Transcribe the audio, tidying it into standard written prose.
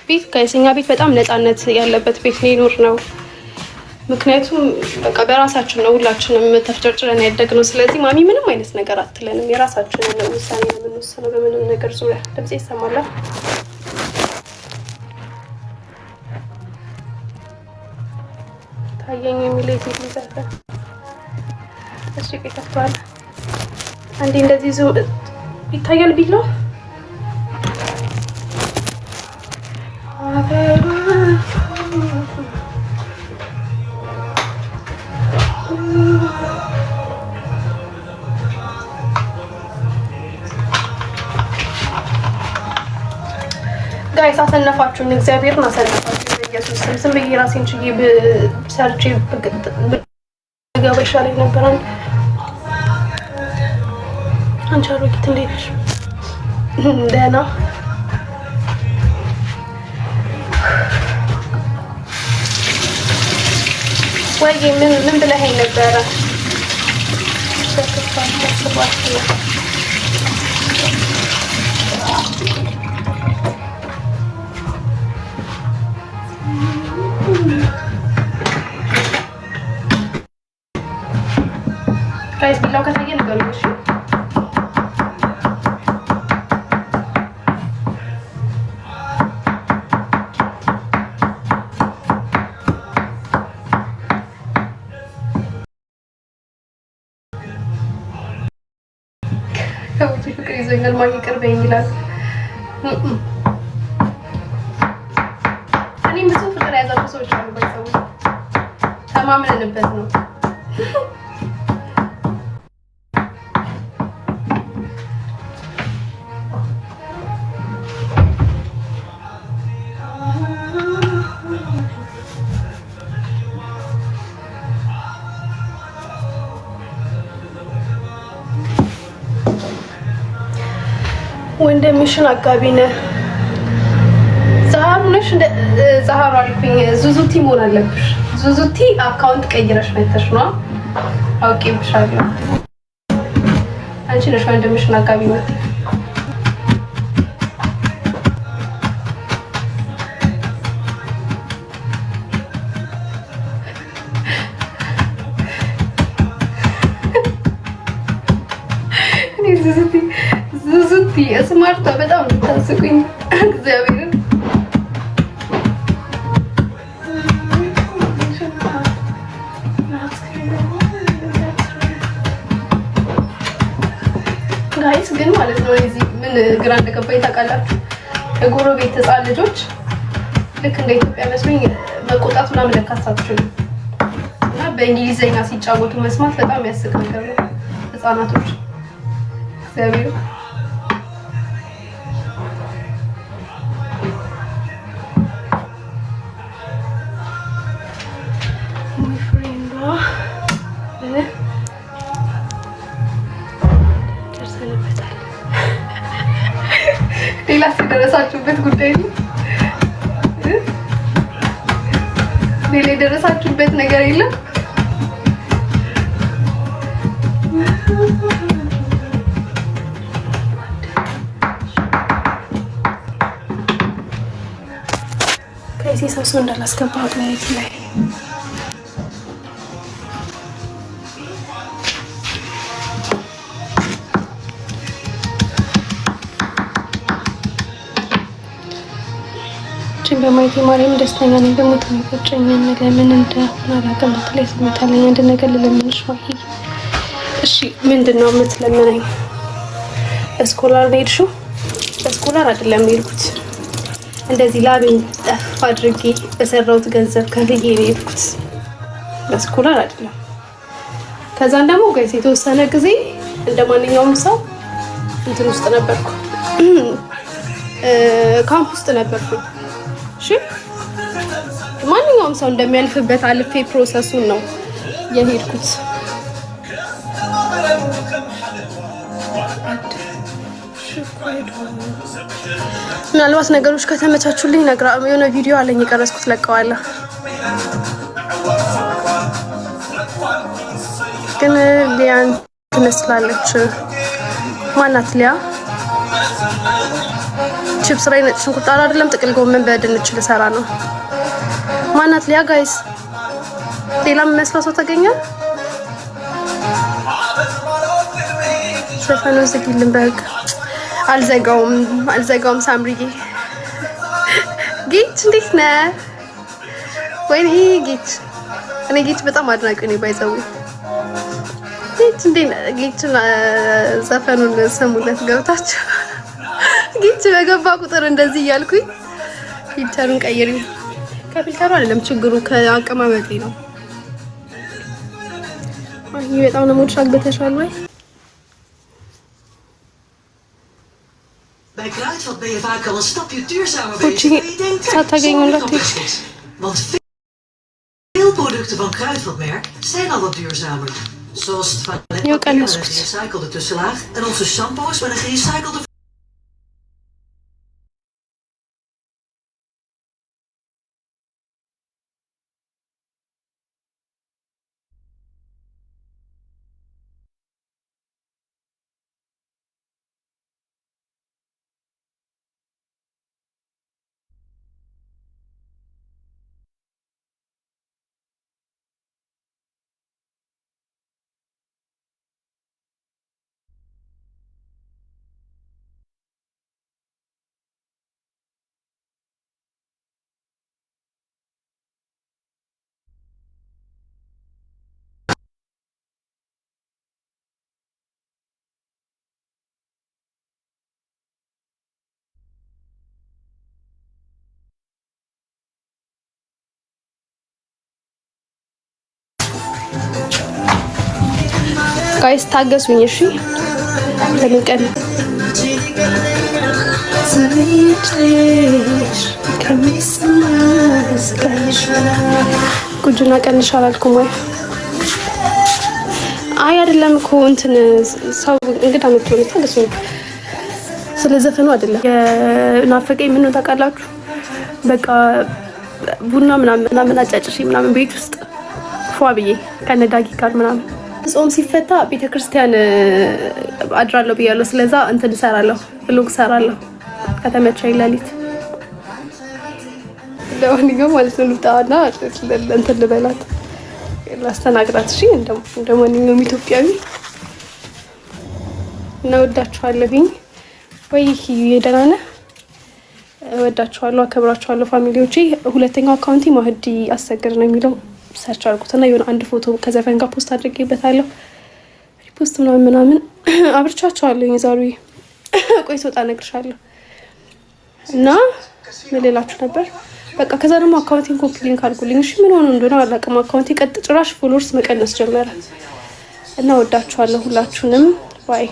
ቤት ከየኛ ቤት በጣም ነፃነት ያለበት ቤት ነው። ምክንያቱም በቃ በራሳችን ነው ሁላችንም ተፍጨርጭረን ያደግነው። ስለዚህ ማሚ ምንም አይነት ነገር አትለንም። የራሳችንን ውሳኔ ነው የምንወስነው በምንም ነገር ዙሪያ። ድምጽ ይሰማል ታየኝ የሚለው ይዘፈ እሺ ከተፈዋል አንዴ እንደዚህ ይታያል ቢሎ ጋይስ አሰነፋችሁን፣ እግዚአብሔርን አሰነፋችሁን። በኢየሱስ ስም ዝም ብዬ ራሴን ችዬ ሰርቼ ብገባ ይሻለኝ ነበር። አንቺ አሮጊት እንዴት ነሽ? ደህና ወይ? ምን ብለኸኝ ነበረ? ጋይስ ቢላው ከታየ ንገሩኝ እሺ። ከውጭ ፍቅር ይዞኛል ማን ይቅርበኝ ይላል። እኔም ብዙ ፍቅር ያዛቸው ሰዎች አሉ። ባይሰው ተማምነንበት ነው። ወንድምሽን አጋቢ ነህ ዛሃሩ ነሽ እንደ ዛሃሩ አልኩኝ። ዙዙቲ መሆን አለብሽ። ዙዙቲ አካውንት ቀይረሽ መተሽ ነው አውቄብሻለሁ። አንቺ ነሽ ወንድምሽን አጋቢ ነህ። ዙዙቲ ስማርቷ በጣም ታስቁኝ። እግዚአብሔር ጋይስ ግን ማለት ነው እዚህ ምን ግራ እንደገባኝ ታውቃላችሁ? የጎረቤት ህፃን ልጆች ልክ እንደ ኢትዮጵያ መስሎኝ መቆጣት ምናምን ለካሳችሁ እና በእንግሊዘኛ ሲጫወቱ መስማት በጣም ያስቅ ነገር ነው። ህፃናቶች እግዚአብሔር ሌላ የደረሳችሁበት ጉዳይ ነው። ሌላ የደረሳችሁበት ነገር የለም? ከዚህ ሰው እንዳላስገባሁት ማለት ላይ በማየት ማርያም ደስተኛ ነኝ። ደግሞ ተመቆጨኝ ለምን እንደሆነ አላውቅም። በተለይ ስመታለኝ አንድ ነገር ልለምንሽ ማሂ። እሺ ምንድነው የምትለምነኝ? በስኮላር ነው የሄድሽው? በስኮላር አይደለም የሄድኩት። እንደዚህ ላቤን ጠፍ አድርጌ በሰራሁት ገንዘብ ከፍዬ ነው የሄድኩት። በስኮላር አይደለም። ከዛን ደግሞ ጋይስ የተወሰነ ጊዜ እንደማንኛውም ሰው እንትን ውስጥ ነበርኩ፣ ካምፕ ውስጥ ነበርኩ። እሺ ማንኛውም ሰው እንደሚያልፍበት አልፌ ፕሮሰሱን ነው የሄድኩት። ምናልባት ነገሮች ከተመቻቹልኝ የሆነ ቪዲዮ አለኝ የቀረጽኩት ለቀዋለሁ። ግን ሊያን ትመስላለች። ማናት ሊያ? ቺፕስ ላይ ነጭ ሽንኩርት አይደለም ጥቅል ጎመን በድንች ልሰራ ነው። ማናት ሊያ ጋይስ? ሌላ መስሎ ሰው ተገኘ። ዘፈኑ ዝግልን በግ አልዘጋውም። ሳምሪዬ ጌች እንዴት ነህ? ወይኔ ጌች እኔ ጌች በጣም አድናቂ ነኝ። ባይዘው ጌች እንዴት ነህ? ጌችን ዘፈኑን ስሙለት ገብታችሁ ጌች በገባ ቁጥር እንደዚህ እያልኩኝ ፊልተሩን ቀይሪው። ከፊልተሩ አይደለም ችግሩ ከአቀማመጤ ነው። አይ በጣም ነው ሞድሽ አግበተሻል ወይ? Bij Kruidvat ben je vaak al een stapje duurzamer bezig dan je denkt. Zonder is. Want veel producten van Kruidvatmerk zijn al wat duurzamer. Zoals het toiletpapier met een gerecyclede tussenlaag en onze shampoos met een gerecyclede. ጋይስ ታገሱኝ እሺ። ለምንቀን ጉጁና ቀንሻል አልኩም ወይ? አይ አይደለም እኮ እንትን ሰው እንግዳ መጥቶ ነው። ታገሱኝ። ስለዘፈኑ አይደለም የናፈቀኝ ምን ነው ታውቃላችሁ? በቃ ቡና ምናምን አጫጭሽ ምናምን ቤት ውስጥ ፏ ብዬ ከነዳጊ ጋር ምናምን ጾም ሲፈታ ቤተክርስቲያን አድራለሁ ብያለሁ። ስለዛ እንትን እሰራለሁ፣ ብሎግ እሰራለሁ ከተመቸኝ ሌሊት። ለማንኛውም ማለት ነው ልውጣና እንትን ልበላት ላስተናግራት። እሺ እንደማንኛውም ኢትዮጵያዊ እና ወዳችኋለሁኝ። ወይ ደህና ነህ? ወዳችኋለሁ፣ አከብራችኋለሁ ፋሚሊዎቼ። ሁለተኛው አካውንቴ ማህዲ አሰግር ነው የሚለው ሰርች አድርጉትና የሆነ አንድ ፎቶ ከዘፈን ጋር ፖስት አድርጌበታለሁ። ሪፖስት ምናምን አብርቻቸዋለሁ። የዛሬ ቆይ ስወጣ እነግርሻለሁ። እና ምን ልላችሁ ነበር? በቃ ከዛ ደግሞ አካውንቲንግ ኮፒ ሊንክ አድርጉልኝ እሺ። ምን ሆኖ እንደሆነ አላውቅም። አካውንቴ ቀጥ ጭራሽ ፎሎወርስ መቀነስ ጀመረ እና ወዳችኋለሁ ሁላችሁንም ባይ